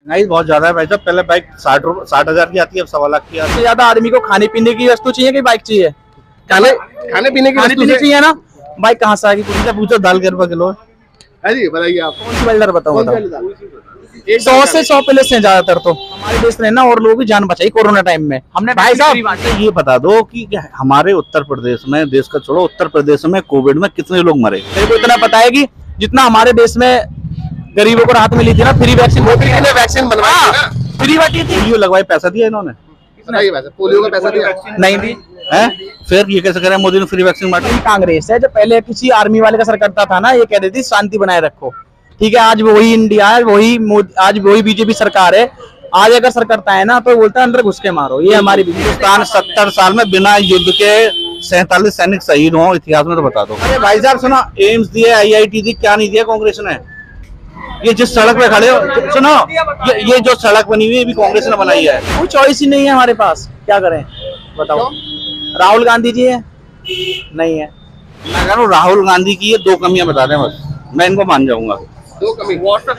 नहीं, बहुत ज्यादा है भाई साहब। पहले बाइक 60,000 की आती है, अब 1.25 लाख की आती है। ज्यादा आदमी को खाने पीने की वस्तु चाहिए कि बाइक चाहिए? खाने पीने की वस्तु चाहिए ना। बाइक कहाँ से आएगी? से पूछो, दाल के रुपए किलो है। जी बताइए आप कौन सी वेल्डर बताओ? 100 से 100 प्लस है ज्यादातर। तो हमारे देश ने ना और लोगों की जान बचाई कोरोना टाइम में। हमने भाई साहब ये बता दो कि हमारे उत्तर प्रदेश में, देश का छोड़ो, उत्तर प्रदेश में कोविड में कितने लोग मरे? मेरे को इतना पता है कि जितना हमारे देश में गरीबों को राहत मिली थी ना, फ्री वैक्सीन, मोदी जी ने वैक्सीन बनवाई थी ना, फ्री बांटी थी। पोलियो लगवाई, पैसा दिया इन्होंने? बताइए वैसे पोलियो का पैसा दिया नहीं दी है? फिर ये कैसे करें मोदी ने फ्री वैक्सीन बांटी? कांग्रेस है जो पहले किसी आर्मी वाले का सर करता था ना, ये कह देती शांति बनाए रखो। ठीक है, आज वही इंडिया है, आज वही बीजेपी सरकार है। आज अगर सर करता है ना तो बोलता है अंदर घुस के मारो। ये हमारी हिंदुस्तान 70 साल में बिना युद्ध के 47 सैनिक शहीद हो इतिहास में, तो बता दो। अरे भाई साहब सुनो, एम्स दिए, IIT दी, क्या नहीं दिया कांग्रेस ने? ये जिस सड़क पे खड़े हो, सुनो, ये जो सड़क बनी हुई है भी कांग्रेस ने बनाई है। कोई चॉइस ही नहीं है हमारे पास, क्या करें बताओ? राहुल गांधी जी है? नहीं है। मैं कह रहा हूँ राहुल गांधी की ये 2 कमियां बता दें बस, मैं इनको मान जाऊंगा। 2 कमी व्हाट्सएप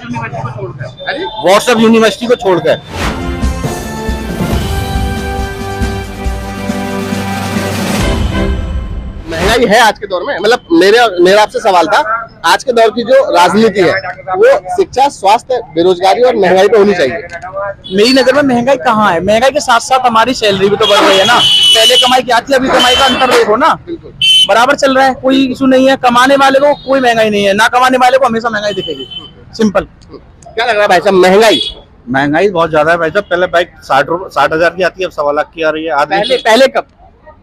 यूनिवर्सिटी को छोड़कर। महंगाई है आज के दौर में, मतलब मेरा आपसे सवाल था, आज के दौर की जो राजनीति है वो शिक्षा, स्वास्थ्य, बेरोजगारी और महंगाई पे होनी चाहिए। मेरी नजर में महंगाई कहाँ है? महंगाई के साथ साथ हमारी सैलरी भी तो बढ़ रही है ना। पहले कमाई क्या थी, अभी कमाई का अंतर देखो ना, बराबर चल रहा है, कोई इशू नहीं है। कमाने वाले को कोई महंगाई नहीं है, ना कमाने वाले को हमेशा महंगाई दिखेगी। सिंपल। क्या लग रहा है भाई साहब, महंगाई बहुत ज्यादा है भाई साहब। पहले बाइक 60,000 की आती है, अब 1.25 लाख की आ रही है। पहले कब?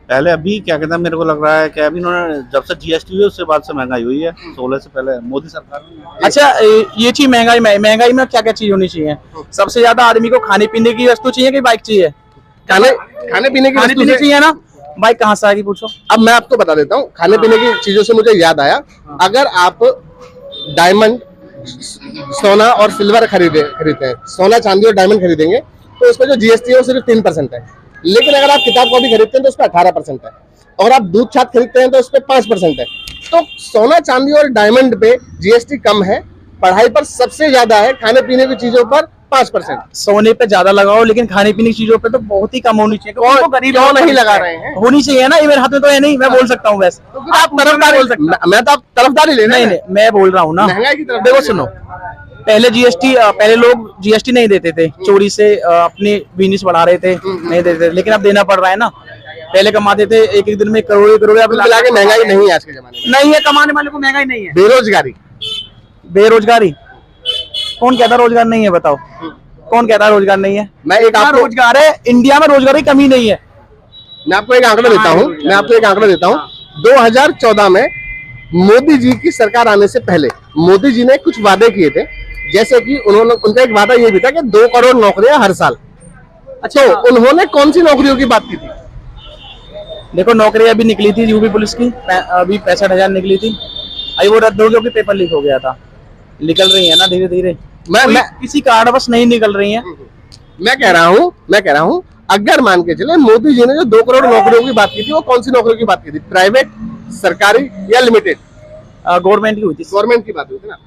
पहले अभी क्या कहते हैं, मेरे को लग रहा है कि अभी इन्होंने जब से GST हुई उसके बाद से महंगाई हुई है। 16 से पहले मोदी सरकार ने। अच्छा, ये चीज महंगाई में क्या क्या चीज होनी चाहिए? सबसे ज्यादा आदमी को खाने पीने की वस्तु चाहिए कि बाइक चाहिए? खाने पीने की वस्तु चाहिए ना। बाइक कहाँ से आएगी पूछो? अब मैं आपको बता देता हूँ, खाने पीने की चीजों से मुझे याद आया, अगर आप डायमंड, सोना और सिल्वर खरीदते हैं, सोना चांदी और डायमंड खरीदेंगे तो उस पर जो GST है वो सिर्फ 3% है। लेकिन अगर आप किताब कॉपी खरीदते हैं तो उस पर 18% है, और आप दूध छाछ खरीदते हैं तो उस पर 5% है। तो सोना चांदी और डायमंड पे GST कम है, पढ़ाई पर सबसे ज्यादा है, खाने पीने की चीजों पर 5%। सोने पे ज्यादा लगाओ, लेकिन खाने पीने की चीजों पे तो बहुत ही कम होनी चाहिए। कौन गरीब नहीं लगा रहे हैं? होनी चाहिए ना, ये मेरे हाथ में तो है नहीं, मैं बोल सकता हूँ वैसे। आप तरफदारी बोल सकते, मैं तो आप तरफदारी ले रहे हैं। नहीं, मैं बोल रहा हूँ ना, महंगाई की तरफ। देखो सुनो, पहले लोग GST नहीं देते थे, चोरी से अपनी बिजनेस बढ़ा रहे थे, नहीं देते थे, लेकिन अब देना पड़ रहा है ना। पहले कमाते थे एक दिन में करोड़ों, अब महंगाई नहीं है आज के जमाने में। नहीं है, कमाने वाले को महंगाई नहीं है। बेरोजगारी कौन कहता रोजगार नहीं है? बताओ, कौन कहता रोजगार नहीं है? मैं एक आपको रोजगार है, इंडिया में रोजगार की कमी नहीं है। मैं आपको एक आंकड़ा देता हूँ, 2014 में मोदी जी की सरकार आने से पहले मोदी जी ने कुछ वादे किए थे, जैसे कि उनका एक वादा ये भी था कि 2 करोड़ नौकरियां हर साल। अच्छा, तो उन्होंने कौन सी नौकरियों की बात की थी? देखो, नौकरी अभी निकली थी यूपी पुलिस की, अभी 65,000 निकली थी, अभी वो रद्द हो गया, पेपर लीक हो गया था। निकल रही है ना धीरे धीरे, मैं किसी कारण बस नहीं निकल रही है। मैं कह रहा हूँ अगर मान के चले मोदी जी ने जो 2 करोड़ नौकरियों की बात की थी, वो कौन सी नौकरियों की बात की थी? प्राइवेट, सरकारी या लिमिटेड? गवर्नमेंट की हुई थी। गवर्नमेंट की बात हुई थी ना।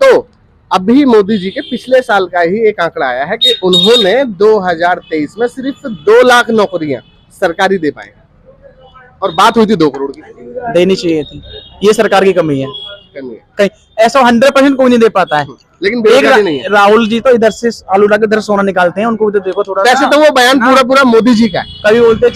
तो अभी मोदी जी के पिछले साल का ही एक आंकड़ा आया है कि उन्होंने 2023 में सिर्फ 2 लाख नौकरियां सरकारी दे पाए, और बात हुई थी 2 करोड़ की। देनी चाहिए थी, ये सरकार की कमी है। कहीं ऐसा 100% कोई नहीं दे पाता है। लेकिन नहीं है। राहुल जी तो इधर से आलू ला के इधर सोना निकालते हैं, उनको तो देखो थोड़ा। वैसे तो वो बयान पूरा मोदी जी का है। कभी बोलते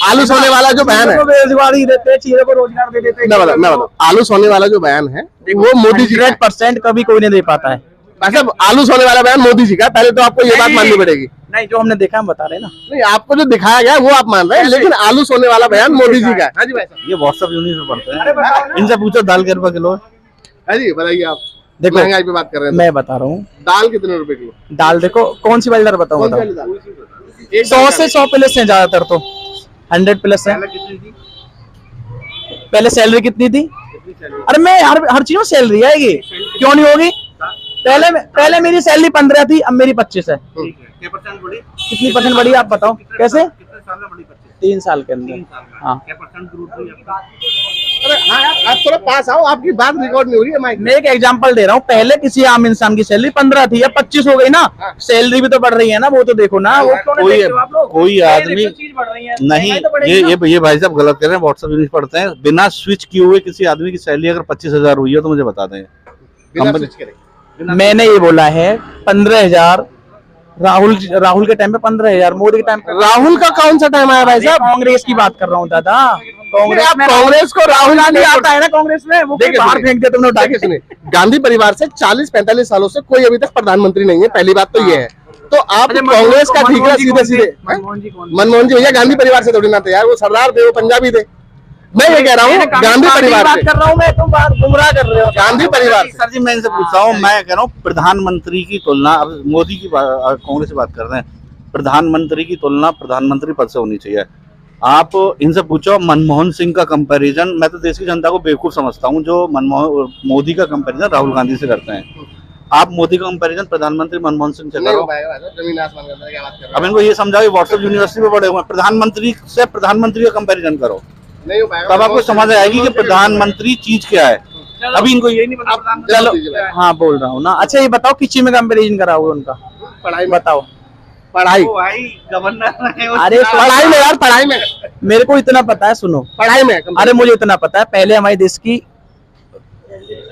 आलू सोने वाला जो बयान है, बेरोजगारी देते, चीजों को रोजगार दे देते। मैं बताऊं, आलू सोने वाला जो बयान है वो मोदी जी 100% कभी कोई नहीं दे पाता है। वैसे आलू सोने वाला बयान मोदी जी का, पहले तो आपको ये बात माननी पड़ेगी। नहीं, जो हमने देखा हम बता रहे हैं ना। नहीं, आपको जो दिखाया गया वो आप मान रहे हैं, लेकिन आलू सोने वाला बयान मोदी जी का है। हाँ जी भाई साहब, ये व्हाट्सएप यूनिट में पढ़ते हैं, इनसे पूछो दाल के रुपए किलो है। हाँ जी बताइए आप। देखो, महंगाई पे बात कर रहे हैं, मैं बता रहा हूँ। दाल कितने रुपए किलो? दाल देखो, कौन सी वेल्डर बताओ? 100 से 100 प्लस है, ज्यादातर तो 100 प्लस है। पहले सैलरी कितनी थी? अरे मैं हर चीज में सैलरी आएगी, क्यों नहीं होगी? पहले मेरी सैलरी 15 थी, अब मेरी 25 है। कितनी परसेंट बढ़ी आप बताओ? कैसे? 3 साल के अंदर। हाँ, क्या परसेंट ग्रोथ हुई आपका? अरे हाँ यार, आप थोड़ा पास आओ, आपकी बात रिकॉर्ड नहीं हो रही है माइक में। मैं एक एग्जांपल दे रहा हूँ, पहले किसी आम इंसान की सैलरी 15 थी, अब 25 हो गई ना। हाँ। सैलरी भी तो बढ़ रही है ना, वो तो देखो ना। वो क्यों नहीं कोई देखते हो आप लोग? कोई सैलरी आदमी तो चीज बढ़ रही है, नहीं, महंगाई तो बढ़ेगी ना। ये भाई साहब गलत कर रहे हैं, व्हाट्सएप न्यूज पढ़ते हैं। बिना स्विच किए हुए किसी आदमी की सैलरी अगर 25,000 हुई है तो मुझे बता दें। बिना कंपनी- स्विच करे। मैंने ये बोला है 15,000 राहुल के टाइम पे 15,000, मोदी के टाइम पे। राहुल का कौन सा टाइम आया भाई अरे साहब? कांग्रेस की बात कर रहा हूँ दादा। नहीं, आप में कांग्रेस को राहुल गांधी गांधी आता है ना कांग्रेस में, वो देखिए, बाहर सुनिए। फेंक दिया तुमने उठा देखिए के। सुनिए, गांधी परिवार से 40-45 सालों से कोई अभी तक प्रधानमंत्री नहीं है, पहली बात तो ये है। तो आप अच्छा, कांग्रेस का ठीक है, सीधे सीधे मनमोहन जी कौन? मनमोहन जी भैया गांधी परिवार से थोड़ी ना थे यार, वो सरदार थे, वो पंजाबी थे। मैं ये कह रहा हूँ गांधी परिवार बात से, कर रहा हूँ मैं, तुम बात गुमराह कर रहे हो। गांधी परिवार से। सर जी मैं इनसे पूछ रहा हूँ, मैं कह रहा हूँ प्रधानमंत्री की तुलना, अब मोदी की कांग्रेस से बात कर रहे हैं, प्रधानमंत्री की तुलना प्रधानमंत्री पद से होनी चाहिए। आप इनसे पूछो मनमोहन सिंह का कंपैरिजन, मैं तो देश की जनता को बेवकूफ समझता हूँ जो मोदी का कंपैरिजन राहुल गांधी से करते हैं। आप मोदी का कंपैरिजन प्रधानमंत्री मनमोहन सिंह से नहीं हो करो। पाएगा भाई साहब, जमीन आसमान का अंतर है, क्या बात कर रहे अब इनको ये समझाओ, व्हाट्सएप यूनिवर्सिटी में पढ़े हुए हैं, प्रधानमंत्री से प्रधानमंत्री का कंपैरिजन करो, हो? नहीं हो पाएगा। तब आपको समझ आएगी कि प्रधानमंत्री चीज क्या है। अभी इनको यही नहीं पता आप प्रधानमंत्री चलो चीज क्या है। हाँ बोल रहा हूँ ना। अच्छा ये बताओ किस चीज में कंपेरिजन कराओगे उनका, पढ़ाई में, बताओ। पढ़ाई वो भाई गवर्नर है, अरे पढ़ाई में यार, पढ़ाई में, मेरे को इतना पता है, सुनो। पढ़ाई में। अरे मुझे इतना पता है, पहले हमारे देश की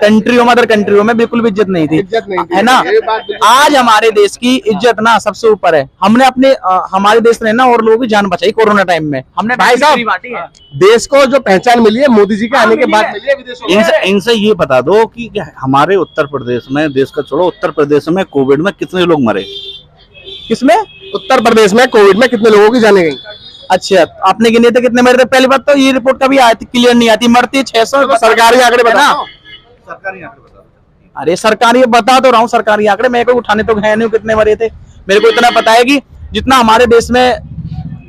कंट्रियों में, अदर कंट्रियों में बिल्कुल भी इज्जत नहीं थी, इज्जत नहीं थी, है ना। ये बात बिल्कुल- आज हमारे देश की इज्जत ना सबसे ऊपर है। हमने अपने हमारे देश ने ना और लोगों की जान बचाई कोरोना टाइम में। हमने भाई साहब, बांटी है। देश को जो पहचान मिली है मोदी जी के आने के बाद मिली है विदेशों में। इनसे ये बता दो कि हमारे उत्तर प्रदेश में, देश का छोड़ो, उत्तर प्रदेश में कोविड में कितने लोग मरे? किसमें? उत्तर प्रदेश में कोविड में कितने लोगों की जाने गई? अच्छा, आपने गिने थे कितने मरे थे? पहली बात तो ये रिपोर्ट कभी आती क्लियर नहीं आती, मरती 600। तो सरकारी आंकड़े है ना? बताओ। सरकारी आंकड़े बता दो। अरे सरकारी बता तो रहा हूँ, सरकारी आंकड़े मेरे को उठाने तो है नहीं कितने मरे थे। मेरे को इतना पता है कि जितना हमारे देश में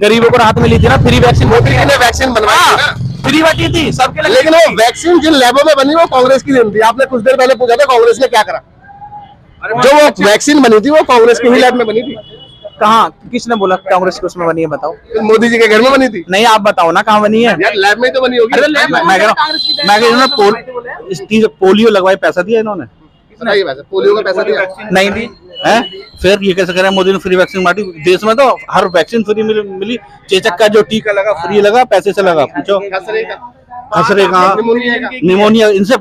गरीबों को राहत मिली थी ना, फ्री वैक्सीन, मोदी जी ने वैक्सीन बनवाई थी ना, फ्री बांटी थी सबके लिए। लेकिन वो वैक्सीन जिन लैबों में बनी वो कांग्रेस की नहीं थी। आपने कुछ देर पहले पूछा था कांग्रेस ने क्या करा। जो वो वैक्सीन बनी थी वो कांग्रेस की ही लैब में बनी थी, कहाँ? किसने बोला कांग्रेस की उसमें बनी है? बताओ। फिर मोदी जी के घर में बनी थी। नहीं आप बताओ ना कहाँ बनी है। यार लैब में ही तो बनी होगी। अरे लैब में मैं कह रहा हूँ, मैं कह रहा हूँ इस चीज पोलियो लगवाए पैसा दिया इन्होंने? बताइए वैसे पोलियो का पैसा दिया? नहीं दी है फिर ये कैसे करें? मोदी ने फ्री वैक्सीन बांटी, देश में तो हर वैक्सीन फ्री मिली। चेचक का जो टीका लगा फ्री लगा, पैसे से लगा। पूछो खसरे का, खसरे कहाँ, निमोनिया का। निमोनिया, इनसे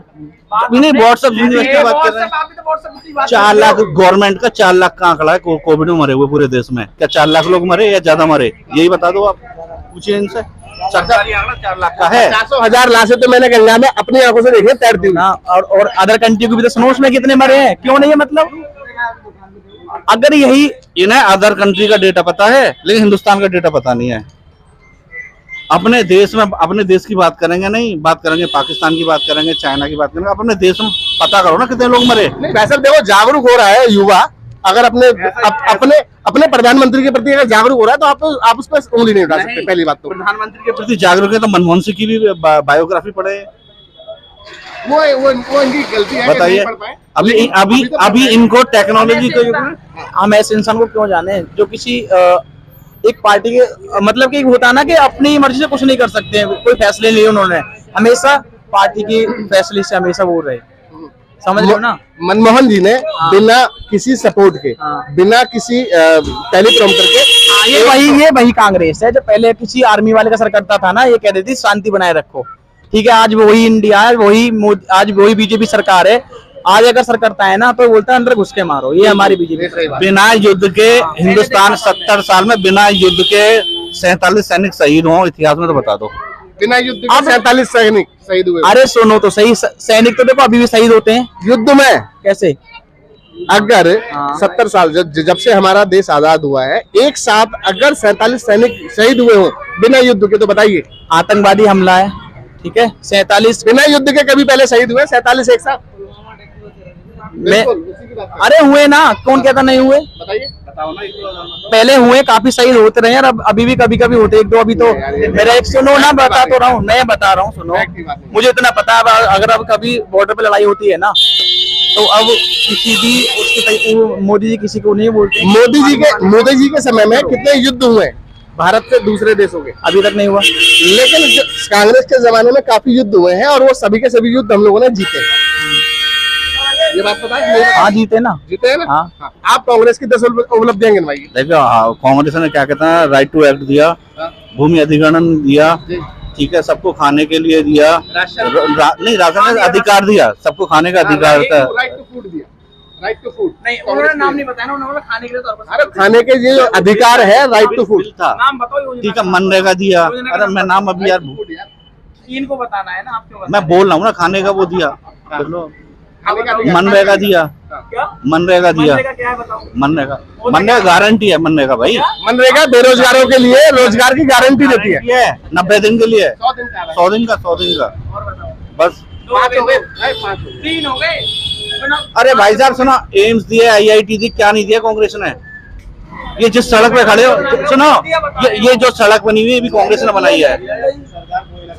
नहीं व्हाट्सएप यूनिवर्सिटी की बात कर रहे हैं। 4 लाख गवर्नमेंट का 4 लाख का आंकड़ा है कोविड में मरे हुए पूरे देश में। क्या 4 लाख लोग मरे या ज्यादा मरे? यही बता दो आप, पूछिए इनसे। सरकारी आंकड़ा 4 लाख का है। 400,000 लाशें तो मैंने गंगा में अपनी आंखों से देखी तैरती हुई। ना। और अदर कंट्री को भी तो सुनो उसमें कितने मरे हैं, क्यों नहीं है? मतलब अगर यही इन्हें अदर कंट्री का डेटा पता है लेकिन हिंदुस्तान का डेटा पता नहीं है। अपने देश में, अपने देश की बात करेंगे नहीं, बात करेंगे पाकिस्तान की बात करेंगे, चाइना की बात करेंगे। अपने देश में पता करो ना कितने लोग मरे। नहीं वैसे देखो जागरूक हो रहा है युवा, अगर अपने प्रधानमंत्री के प्रति अगर जागरूक हो रहा है तो आप उस पर उंगली नहीं उठा सकते। पहली बात तो प्रधानमंत्री के प्रति जागरूक है तो मनमोहन सिंह की भी बायोग्राफी पढ़े। वो इनकी गलती है कि बताइए, नहीं पढ़ पाए। अभी इनको टेक्नोलॉजी को हम ऐसे इंसान को क्यों जाने जो किसी एक पार्टी के मतलब कि होता है ना कि अपनी मर्जी से कुछ नहीं कर सकते हैं, कोई फैसले लिए उन्होंने, हमेशा पार्टी की फैसले से हमेशा वो रहे। समझ लो ना। मनमोहन जी ने बिना किसी सपोर्ट के, हाँ। बिना किसी टेलीप्रॉम्प्टर के, ये वही कांग्रेस है जो पहले किसी आर्मी वाले का सर करता था ना, ये कह देती शांति बनाए रखो। ठीक है, आज वही इंडिया है, आज वही बीजेपी सरकार है। आज अगर सर करता है ना तो बोलता है अंदर घुस के मारो, ये हमारी बीजेपी। बिना युद्ध के हिंदुस्तान 70 साल में बिना युद्ध के 47 सैनिक शहीद हो इतिहास में, तो बता दो। बिना युद्ध के 47 सैनिक शहीद हुए। अरे सुनो तो सही, सैनिक तो देखो अभी भी शहीद होते हैं युद्ध में कैसे? अगर 70 साल जब से हमारा देश आजाद हुआ है, एक साथ अगर 47 सैनिक शहीद हुए हो बिना युद्ध के, तो बताइए। आतंकवादी हमला है, ठीक है, 47 बिना युद्ध के कभी पहले शहीद हुए 47 एक साथ? बिल्कुल, उसी की बात कर। अरे हुए ना, कौन कहता नहीं हुए? बताइए। पहले हुए, काफी शहीद होते रहे, और अभी भी कभी कभी होते एक दो। अभी तो मेरा एक सुनो ना, बता तो रहा हूँ, मैं बता रहा हूँ, सुनो। मुझे इतना पता है अगर अब कभी बॉर्डर पे लड़ाई होती है ना तो अब किसी भी उसके मोदी जी किसी को नहीं बोलते। मोदी जी के समय में कितने युद्ध हुए? भारत से दूसरे देशों के, अभी तक नहीं हुआ। लेकिन कांग्रेस के जमाने में काफी युद्ध हुए हैं और वो सभी के सभी युद्ध हम लोगों ने जीते हैं। ये बात पता है? हाँ जीते ना। जीते हैं ना? हाँ। आप कांग्रेस की 10 उपलब्धियां गिनवाइए। देखो कांग्रेस ने क्या कहते हैं, राइट टू एक्ट दिया, भूमि अधिग्रहण दिया, ठीक है, सबको खाने के लिए दिया, नहीं राशन का अधिकार दिया, सबको खाने का अधिकार था। राइट टू फूड दिया, राइट टू फूड। नहीं उन्होंने नाम नहीं बताया ना, उन्होंने खाने के लिए तौर पर। अरे खाने के ये जो अधिकार है, राइट टू फूड था, नाम बताओ। ठीक है, मनरेगा दिया। अरे मैं नाम अभी यार इनको बताना है ना, आप क्यों मैं बोल रहा हूँ ना, खाने का वो दिया, मनरेगा दिया, क्या मनरेगा दिया, क्या है बताओ। मनरेगा गारंटी है, मनरेगा भाई, मनरेगा बेरोजगारों के लिए रोजगार की गारंटी देती है। 90 दिन के लिए, 100 दिन का, 100 दिन का, 100 दिन का, और बताओ। बस। 5 हो गए, 5 हो गए। 3 हो गए। अरे भाई साहब सुनो, एम्स दिए, IIT दी, क्या नहीं दिया कांग्रेस ने? ये जिस सड़क पे खड़े हो, सुनो, ये जो सड़क बनी हुई है भी कांग्रेस ने बनाई है।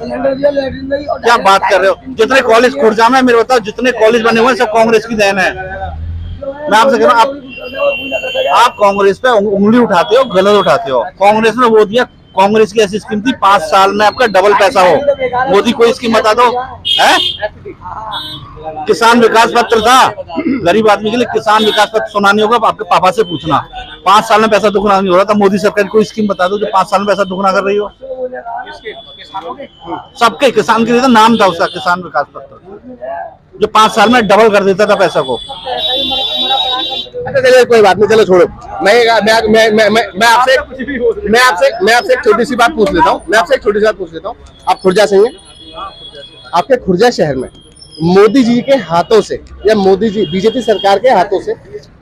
क्या बात कर रहे हो? जितने कॉलेज खुर्जा में, मेरे बताओ, जितने कॉलेज बने हुए हैं सब कांग्रेस की देन है। मैं आपसे कह रहा हूँ, आप कांग्रेस पे उंगली उठाते हो, गलत उठाते हो। कांग्रेस ने वो दिया, कांग्रेस की ऐसी स्कीम थी 5 साल में आपका डबल पैसा हो। मोदी कोई स्कीम बता दो है? किसान विकास पत्र था, गरीब आदमी के लिए किसान विकास पत्र सुना नहीं होगा, आपके पापा से पूछना। 5 साल में पैसा दुगना नहीं हो रहा था। मोदी सरकार कोई स्कीम बता दो जो 5 साल में पैसा दुगना कर रही हो। सबके किसान के लिए नाम था उसका, किसान विकास पत्र, जो 5 साल में डबल कर देता था पैसा को। अच्छा चलिए कोई बात नहीं, चलो छोड़ो। मैं आपसे एक छोटी सी बात पूछ लेता हूँ। आप खुर्जा से हैं? आपके खुर्जा शहर में मोदी जी के हाथों से या मोदी जी बीजेपी सरकार के हाथों से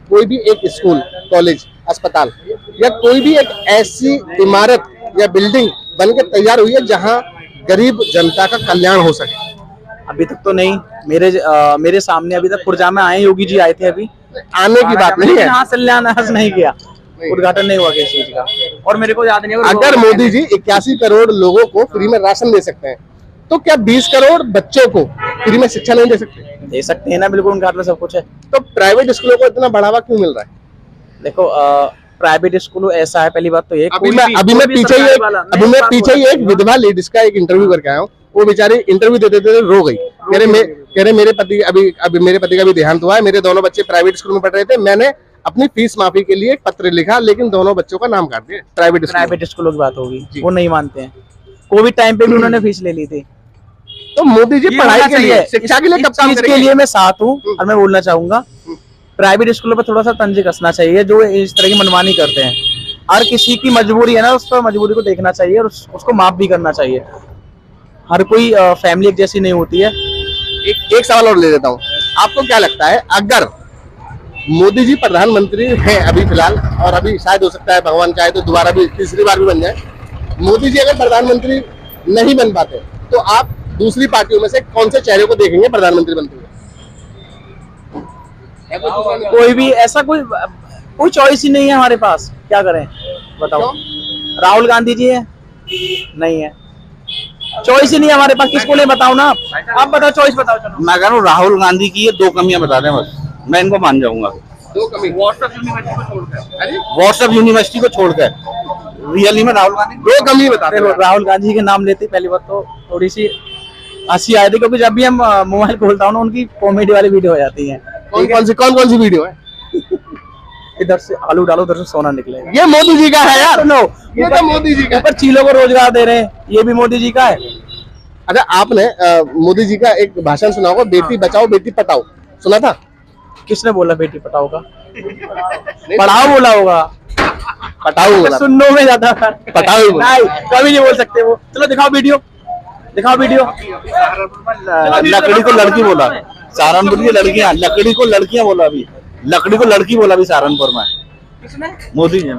कोई भी एक स्कूल, कॉलेज, अस्पताल या कोई भी एक ऐसी इमारत या बिल्डिंग बन के तैयार हुई है जहां गरीब जनता का कल्याण हो सके? अभी तक तो नहीं। मेरे सामने अभी तक खुर्जा में आए, योगी जी आए थे अभी। आने की बात नहीं है, हाँ शिलान्यास नहीं किया, उद्घाटन नहीं हुआ किसी चीज का। और मेरे को याद नहीं है, अगर मोदी जी 81 करोड़ लोगों को फ्री में राशन दे सकते हैं तो क्या 20 करोड़ बच्चों को फ्री में शिक्षा नहीं दे सकते? दे सकते हैं ना, बिल्कुल उनके हाथ में सब कुछ है। तो प्राइवेट स्कूलों को इतना बढ़ावा क्यों मिल रहा है? देखो प्राइवेट स्कूल ऐसा है, पहली बात तो ये, अभी मैं पीछे ही एक विधवा लेडीज का एक इंटरव्यू करके आया हूँ। वो बेचारी इंटरव्यू देते देते रो गई। कह रहे मेरे पति अभी मेरे पति का भी देहांत हुआ है, मेरे दोनों बच्चे प्राइवेट स्कूल में पढ़ रहे थे, मैंने अपनी फीस माफी के लिए एक पत्र लिखा लेकिन दोनों बच्चों का नाम काट दिया प्राइवेट स्कूलों की बात होगी, वो नहीं मानते हैं। कोविड टाइम पे भी उन्होंने फीस ले ली थी। तो मोदी जी पढ़ाई के लिए, शिक्षा के लिए कब काम करेंगे? के लिए मैं साथ हूँ और मैं बोलना चाहूंगा प्राइवेट स्कूलों पर थोड़ा सा तंज कसना चाहिए, जो इस तरह की मनमानी करते हैं। हर किसी की मजबूरी है ना, उस पर मजबूरी को देखना चाहिए और उसको माफ भी करना चाहिए। हर कोई फैमिली एक जैसी नहीं होती है। एक सवाल और ले लेता हूँ, आपको क्या लगता है अगर मोदी जी प्रधानमंत्री हैं अभी फिलहाल, और अभी शायद हो सकता है भगवान चाहे तो दोबारा भी तीसरी बार भी बन जाए, मोदी जी अगर प्रधानमंत्री नहीं बन पाते तो आप दूसरी पार्टियों में से कौन से चेहरे को देखेंगे प्रधानमंत्री बनते हुए? कोई भी ऐसा कोई चॉइस ही नहीं है हमारे पास, क्या करें बताओ? राहुल गांधी जी है? नहीं है, चॉइस ही नहीं है हमारे पास। किसको ले बताओ ना आप बताओ, चॉइस बताओ। चलो मैं कह रहा हूँ राहुल गांधी की ये 2 कमियां बता दें बस, मैं इनको मान जाऊंगा। 2 कमी? व्हाट्सएप यूनिवर्सिटी को छोड़कर रियली में राहुल गांधी 2 कमी बता दे। राहुल गांधी के नाम लेते पहली बात तो थोड़ी सी हंसी आई थी, क्योंकि जब भी हम मोबाइल खोलता हूँ ना उनकी कॉमेडी वाली वीडियो हो जाती है। कौन सी वीडियो है? इधर से आलू डालो, उधर से सोना निकलेगा। ये मोदी जी का है यार। नो, ये तो मोदी जी का। ऊपर चीलों को रोजगार दे रहे हैं, ये भी मोदी जी का है। अच्छा आपने मोदी जी का एक भाषण सुना होगा, बेटी बचाओ बेटी पढ़ाओ, सुना था? किसने बोला बेटी पढ़ाओ का? पढ़ाओ बोला होगा, पढ़ाओ बोला। सुनने में ज्यादा पढ़ाओ बोला। नहीं, कभी नहीं बोल सकते वो। चलो दिखाओ वीडियो। लकड़ी को लड़की बोला, सहारनपुर की लड़कियां लकड़ी को लड़कियां बोला, अभी लकड़ी को लड़की बोला भी सहारनपुर में किसने? मोदी जी ने।